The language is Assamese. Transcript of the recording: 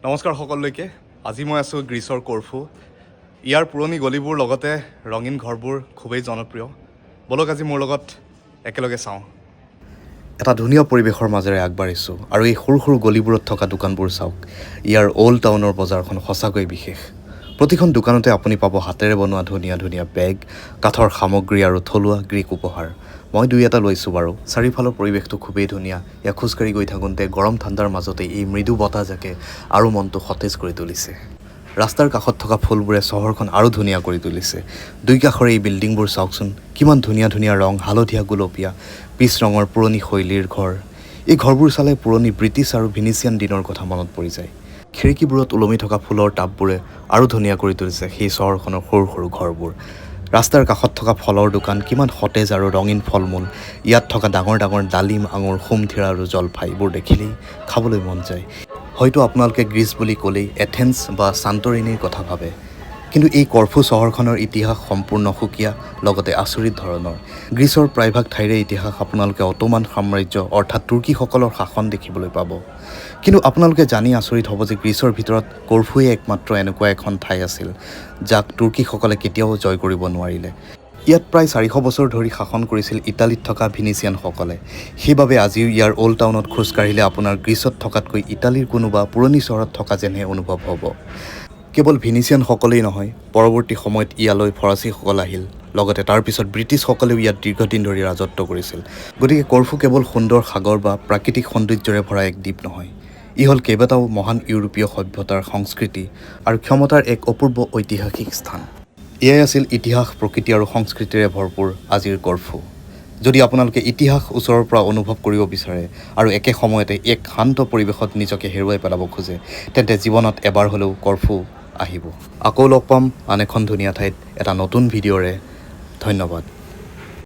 নমস্কাৰ সকলোকে। আজি মই আছোঁ গ্ৰীচৰ কৰ্ফু। ইয়াৰ পুৰণি গলিবোৰ লগতে ৰঙীন ঘৰবোৰ খুবেই জনপ্ৰিয়। বলক আজি মোৰ লগত একেলগে চাওঁ। এটা ধুনীয়া পৰিৱেশৰ মাজেৰে আগবাঢ়িছোঁ আৰু এই সৰু সৰু গলিবোৰত থকা দোকানবোৰ চাওক। ইয়াৰ অল্ড টাউনৰ বজাৰখন সঁচাকৈ বিশেষ। প্ৰতিখন দোকানতে আপুনি পাব হাতেৰে বনোৱা ধুনীয়া ধুনীয়া বেগ, কাঠৰ সামগ্ৰী আৰু থলুৱা গ্ৰীক উপহাৰ। মই দুই এটা লৈছোঁ বাৰু। চাৰিওফালৰ পৰিৱেশটো খুবেই ধুনীয়া। ইয়াক খোজকাঢ়ি গৈ থাকোঁতে গৰম ঠাণ্ডাৰ মাজতে এই মৃদু বতাহজাকে আৰু মনটো সতেজ কৰি তুলিছে। ৰাস্তাৰ কাষত থকা ফুলবোৰে চহৰখন আৰু ধুনীয়া কৰি তুলিছে। দুই কাষৰে এই বিল্ডিংবোৰ চাওকচোন, কিমান ধুনীয়া ধুনীয়া ৰং, হালধীয়া গুলপীয়া পিচ ৰঙৰ পুৰণি শৈলীৰ ঘৰ। এই ঘৰবোৰ চালে পুৰণি ব্ৰিটিছ আৰু ভিনিচিয়ান দিনৰ কথা মনত পৰি যায়। খিৰিকীবোৰত ওলমি থকা ফুলৰ টাববোৰে আৰু ধুনীয়া কৰি তুলিছে সেই চহৰখনৰ সৰু সৰু ঘৰবোৰ। ৰাস্তাৰ কাষত থকা ফলৰ দোকান, কিমান সতেজ আৰু ৰঙীন ফল মূল। ইয়াত থকা ডাঙৰ ডাঙৰ ডালিম, আঙুৰ, সুমথিৰা আৰু জলফাইবোৰ দেখিলেই খাবলৈ মন যায়। হয়তো আপোনালোকে গ্ৰীচ বুলি ক'লেই এথেন্স বা সান্তৰিনীৰ কথা ভাবে, কিন্তু এই কৰ্ফু চহৰখনৰ ইতিহাস সম্পূৰ্ণ সুকীয়া, লগতে আচৰিত ধৰণৰ। গ্ৰীচৰ প্ৰায়ভাগ ঠাইৰে ইতিহাস আপোনালোকে অটোমান সাম্ৰাজ্য অৰ্থাৎ তুৰ্কীসকলৰ শাসন দেখিবলৈ পাব। কিন্তু আপোনালোকে জানি আচৰিত হ'ব যে গ্ৰীচৰ ভিতৰত কৰ্ফুৱে একমাত্ৰ এনেকুৱা এখন ঠাই আছিল যাক তুৰ্কীসকলে কেতিয়াও জয় কৰিব নোৱাৰিলে। ইয়াত প্ৰায় 400 বছৰ ধৰি শাসন কৰিছিল ইটালীত থকা ভিনিচিয়ানসকলে। সেইবাবে আজিও ইয়াৰ অল্ড টাউনত খোজকাঢ়িলে আপোনাৰ গ্ৰীচত থকাতকৈ ইটালীৰ কোনোবা পুৰণি চহৰত থকা যেনহে অনুভৱ হ'ব। কেৱল ভিনিচিয়ানসকলেই নহয়, পৰৱৰ্তী সময়ত ইয়ালৈ ফৰাচীসকল আহিল, লগতে তাৰপিছত ব্ৰিটিছসকলেও ইয়াত দীৰ্ঘদিন ধৰি ৰাজত্ব কৰিছিল। গতিকে কৰ্ফু কেৱল সুন্দৰ সাগৰ বা প্ৰাকৃতিক সৌন্দৰ্যৰে ভৰা এক দ্বীপ নহয়, ই হ'ল কেইবাটাও মহান ইউৰোপীয় সভ্যতাৰ সংস্কৃতি আৰু ক্ষমতাৰ এক অপূৰ্ব ঐতিহাসিক স্থান। এয়াই আছিল ইতিহাস, প্ৰকৃতি আৰু সংস্কৃতিৰে ভৰপূৰ আজিৰ কৰ্ফু। যদি আপোনালোকে ইতিহাস ওচৰৰ পৰা অনুভৱ কৰিব বিচাৰে আৰু একে সময়তে এক শান্ত পৰিৱেশত নিজকে হেৰুৱাই পেলাব খোজে, তেন্তে জীৱনত এবাৰ হ'লেও কৰ্ফু আহিব। আকৌ লগ পাম আন এখন ধুনীয়া ঠাইত এটা নতুন ভিডিঅ'ৰে। ধন্যবাদ।